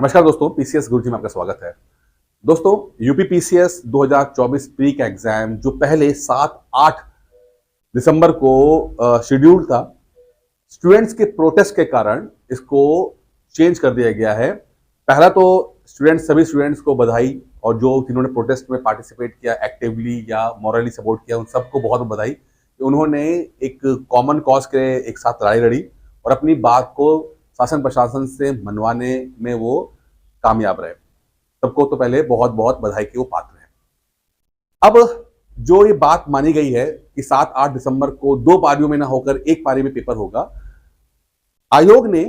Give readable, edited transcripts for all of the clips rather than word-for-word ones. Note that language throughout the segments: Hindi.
नमस्कार दोस्तों, पीसीएस गुरुजी में आपका स्वागत है। दोस्तों, यूपी पीसीएस 2024 प्री का एग्जाम जो पहले 7-8 दिसंबर को शेड्यूल था, स्टूडेंट्स के प्रोटेस्ट के कारण इसको चेंज कर दिया गया है। पहला तो सभी स्टूडेंट्स को बधाई, और जो जिन्होंने प्रोटेस्ट में पार्टिसिपेट किया एक्टिवली या मॉरली सपोर्ट किया, उन सबको बहुत बधाई कि उन्होंने एक कॉमन कॉज के एक साथ लड़ाई लड़ी और अपनी बात को शासन प्रशासन से मनवाने में वो कामयाब रहे। सबको तो पहले बहुत बहुत बधाई के वो पात्र हैं। अब जो ये बात मानी गई है कि 7-8 दिसंबर को 2 पारियों में ना होकर एक पारी में पेपर होगा, आयोग ने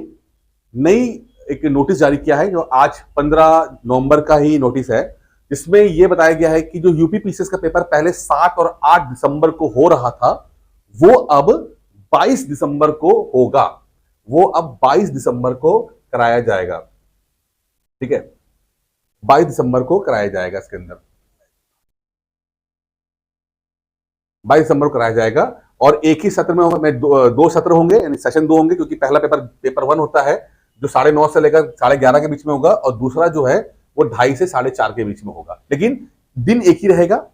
नई एक नोटिस जारी किया है जो आज 15 नवंबर का ही नोटिस है, जिसमें यह बताया गया है कि जो यूपी पीसीएस का पेपर पहले 7 और 8 दिसंबर को हो रहा था, वो अब 22 दिसंबर को होगा। वो अब 22 दिसंबर को कराया जाएगा। ठीक है, 22 दिसंबर को कराया जाएगा। इसके अंदर 22 दिसंबर को कराया जाएगा और एक ही सत्र में होगा। मैं दो सत्र होंगे, यानी सेशन 2 होंगे, क्योंकि पहला पेपर 1 होता है जो 9:30 से लेकर 11:30 के बीच में होगा, और दूसरा जो है वो 2:30 से 4:30 के बीच में होगा। लेकिन दिन एक ही रहेगा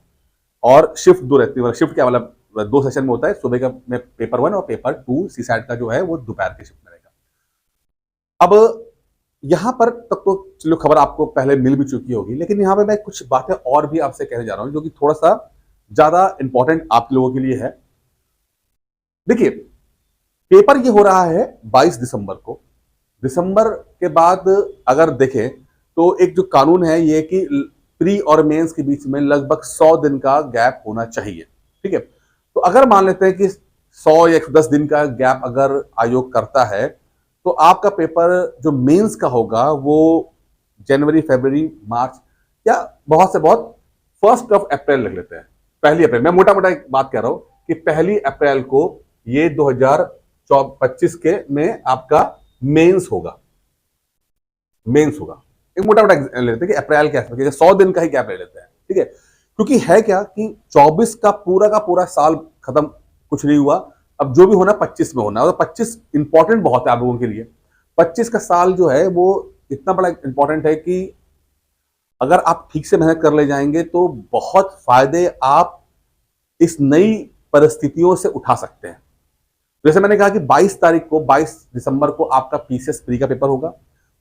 और शिफ्ट 2 रहती है। शिफ्ट क्या मतलब, 2 सेशन में होता है। सुबह का में पेपर 1 और पेपर 2 सीसैट का जो है वो दोपहर के शिफ्ट में रहेगा। अब यहां पर तक तो चलो खबर आपको पहले मिल भी चुकी होगी, लेकिन यहां पे मैं कुछ बातें और भी आपसे कहने जा रहा हूं जो कि थोड़ा सा ज्यादा इंपॉर्टेंट आप लोगों के लिए है। देखिए, पेपर ये हो रहा है 22 दिसंबर को। दिसंबर के बाद अगर देखें तो एक जो कानून है ये कि प्री और मेंस के बीच में लगभग 100 दिन का गैप होना चाहिए। ठीक है, तो अगर मान लेते हैं कि 100 या 110 दिन का गैप अगर आयोग करता है, तो आपका पेपर जो मेंस का होगा वो जनवरी, फरवरी, मार्च या बहुत से बहुत 1 अप्रैल रख लेते हैं। 1 अप्रैल, मैं मोटा मोटा एक बात कह रहा हूं कि 1 अप्रैल को ये 2025 के में आपका मेंस होगा। मेंस होगा, एक मोटा मोटा ले लेते हैं कि अप्रैल के आसपास 100 दिन का ही गैप ले लेते हैं। ठीक है, क्योंकि है क्या कि 24 का पूरा साल खत्म, कुछ नहीं हुआ। अब जो भी होना 25 में होना, और 25 इंपॉर्टेंट बहुत है आप लोगों के लिए। 25 का साल जो है वो इतना बड़ा इंपॉर्टेंट है कि अगर आप ठीक से मेहनत कर ले जाएंगे तो बहुत फायदे आप इस नई परिस्थितियों से उठा सकते हैं। जैसे मैंने कहा कि 22 दिसंबर को आपका पीसीएस प्री का पेपर होगा।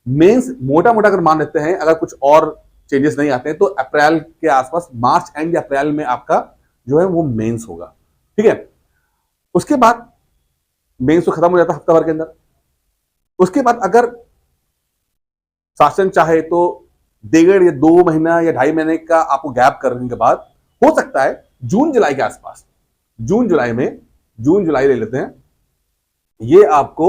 मेंस मोटा मोटा अगर मान लेते हैं, अगर कुछ और चेंजेस नहीं आते हैं, तो अप्रैल के आसपास, मार्च एंड या अप्रैल में आपका जो है वो मेंस होगा। ठीक है, उसके बाद मेंस तो खत्म हो जाता है हफ्ता भर के अंदर। उसके बाद अगर शासन चाहे तो 1.5 या 2 महीना या 2.5 महीने का आपको गैप करने के बाद हो सकता है जून जुलाई के आसपास, जून जुलाई ले लेते हैं, ये आपको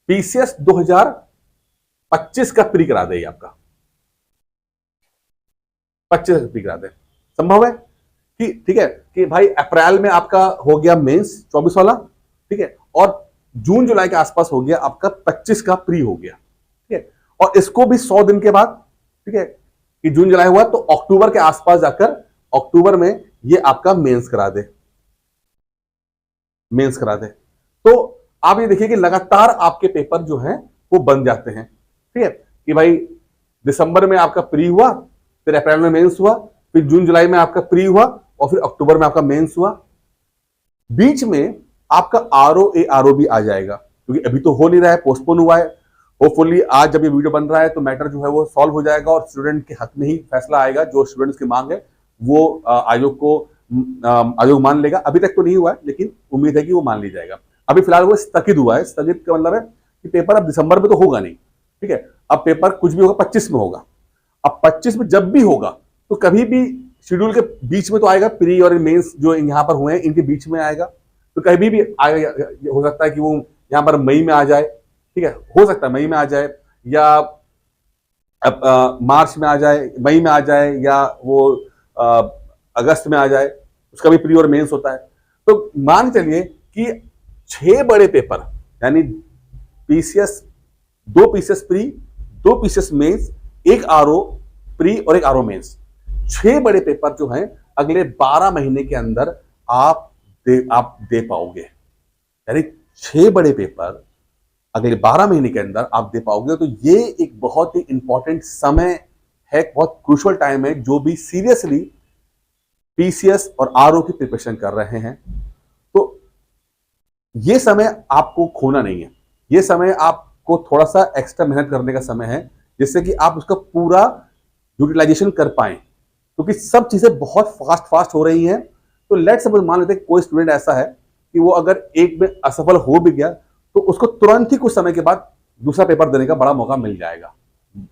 पीसीएस 2025 का प्री करा देगी। आपका 25 का प्री करा दे, संभव है कि ठीक है कि भाई अप्रैल में आपका हो गया मेंस 24 वाला। ठीक है, और जून जुलाई के आसपास हो गया आपका 25 का प्री हो गया। ठीक है, और इसको भी 100 दिन के बाद, ठीक है कि जून जुलाई हुआ तो अक्टूबर के आसपास जाकर, अक्टूबर में ये आपका मेंस करा दे। तो आप ये देखिए कि लगातार आपके पेपर जो हैं वो बन जाते हैं। ठीक है, कि भाई दिसंबर में आपका प्री हुआ, फिर अप्रैल में मेंस हुआ, फिर जून जुलाई में आपका प्री हुआ, और फिर अक्टूबर में आपका मेंस हुआ। बीच में आपका आरओ भी आ जाएगा, क्योंकि अभी तो हो नहीं रहा है, पोस्टपोन हुआ है। होपफुली आज जब ये वीडियो बन रहा है तो मैटर जो है वो सॉल्व हो जाएगा और स्टूडेंट के हक में ही फैसला आएगा। जो स्टूडेंट्स की मांग है वो आयोग मान लेगा। अभी तक तो नहीं हुआ है, लेकिन उम्मीद है कि वो मान ली जाएगा। अभी फिलहाल वो स्थगित हुआ है। स्थगित का मतलब है कि पेपर अब दिसंबर में तो होगा नहीं। ठीक है, अब पेपर कुछ भी होगा 25 में होगा। अब 25 में जब भी होगा तो कभी भी शेड्यूल के बीच में तो आएगा, प्री और मेंस जो यहाँ पर हुए हैं इनके बीच में आएगा। तो कभी भी आएगा, हो सकता है कि वो यहाँ पर मई में आ जाए। ठीक है, हो सकता है मई में आ जाए, या मार्च में आ जाए, मई में आ जाए, या वो अगस्त में आ जाए। उसका भी प्री और मेंस होता है। तो मान चलिए कि 6 बड़े पेपर, यानी PCS, 2 PCS pre, 2 PCS mains, 1 RO pre और 1 आरओ मेंस, 6 बड़े पेपर जो हैं अगले 12 महीने के अंदर आप दे पाओगे। यानी 6 बड़े पेपर अगले 12 महीने के अंदर आप दे पाओगे। तो ये एक बहुत ही इंपॉर्टेंट समय है, बहुत क्रूशियल टाइम है, जो भी सीरियसली पीसीएस और आरओ की प्रिपरेशन कर रहे हैं। तो ये समय आपको खोना नहीं है, ये समय आपको थोड़ा सा एक्स्ट्रा मेहनत करने का समय है, जिससे कि आप उसका पूरा यूटिलाइजेशन कर पाए, क्योंकि सब चीजें बहुत फास्ट हो रही हैं। तो लेट्स सपोज मान लेते हैं कोई स्टूडेंट ऐसा है कि वो अगर एक में असफल हो भी गया तो उसको तुरंत ही कुछ समय के बाद दूसरा पेपर देने का बड़ा मौका मिल जाएगा।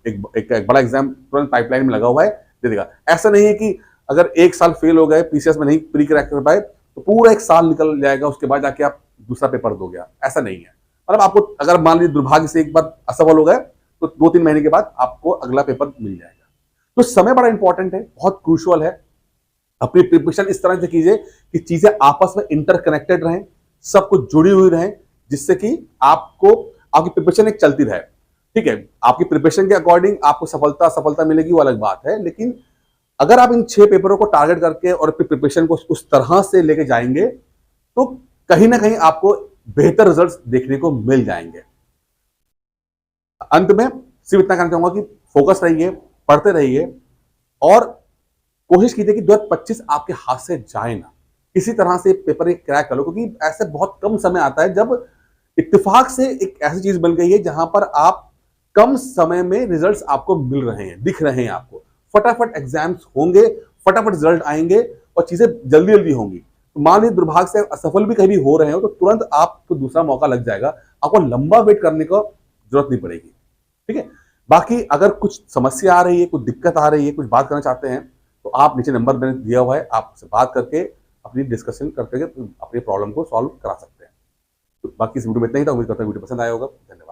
एक बड़ा एग्जाम तुरंत पाइपलाइन में लगा हुआ है, दे देगा। ऐसा नहीं है कि अगर एक साल फेल हो गए, पीसीएस में नहीं प्री क्रैक कर पाए, तो पूरा एक साल निकल जाएगा, उसके बाद जाके आप दूसरा पेपर दोगे। ऐसा नहीं है। मतलब आपको अगर मान लीजिए दुर्भाग्य से एक बार असफल हो गए तो 2-3 महीने के बाद आपको अगला पेपर मिल जाएगा। तो समय बड़ा इंपॉर्टेंट है, बहुत क्रूशियल है। अपनी प्रिपरेशन इस तरह से कीजिए कि चीजें आपस में इंटरकनेक्टेड रहें, सब कुछ जुड़ी हुई रहें, जिससे कि आपको आपकी प्रिपरेशन एक चलती रहे। ठीक है, आपकी प्रिपरेशन के अकॉर्डिंग आपको सफलता मिलेगी, वो अलग बात है। लेकिन अगर आप इन 6 पेपरों को टारगेट करके और अपनी प्रिपरेशन को उस तरह से लेके जाएंगे तो कहीं ना कहीं आपको बेहतर रिजल्ट्स देखने को मिल जाएंगे। अंत में सिर्फ इतना कहना चाहूंगा कि फोकस रहिए, पढ़ते रहिए और कोशिश कीजिए कि 2025 आपके हाथ से जाए ना, किसी तरह से पेपर एक क्रैक कर लो, क्योंकि ऐसे बहुत कम समय आता है जब इत्तेफाक से एक ऐसी चीज बन गई है जहां पर आप कम समय में रिजल्ट्स आपको मिल रहे हैं, दिख रहे हैं आपको। फटाफट एग्जाम्स होंगे, फटाफट रिजल्ट आएंगे और चीजें जल्दी जल्दी होंगी। तो मान लीजिए दुर्भाग्य से असफल भी कहीं हो रहे हो तो तुरंत आपको दूसरा मौका लग जाएगा, आपको लंबा वेट करने को जरूरत नहीं पड़ेगी। ठीक है, बाकी अगर कुछ समस्या आ रही है, कुछ दिक्कत आ रही है, कुछ बात करना चाहते हैं तो आप नीचे नंबर मैंने दिया हुआ है, आपसे बात करके अपनी डिस्कशन करके अपनी प्रॉब्लम को सॉल्व करा सकते हैं। तो बाकी इस वीडियो में इतना ही था। उम्मीद करता हूं वीडियो पसंद आया होगा। धन्यवाद।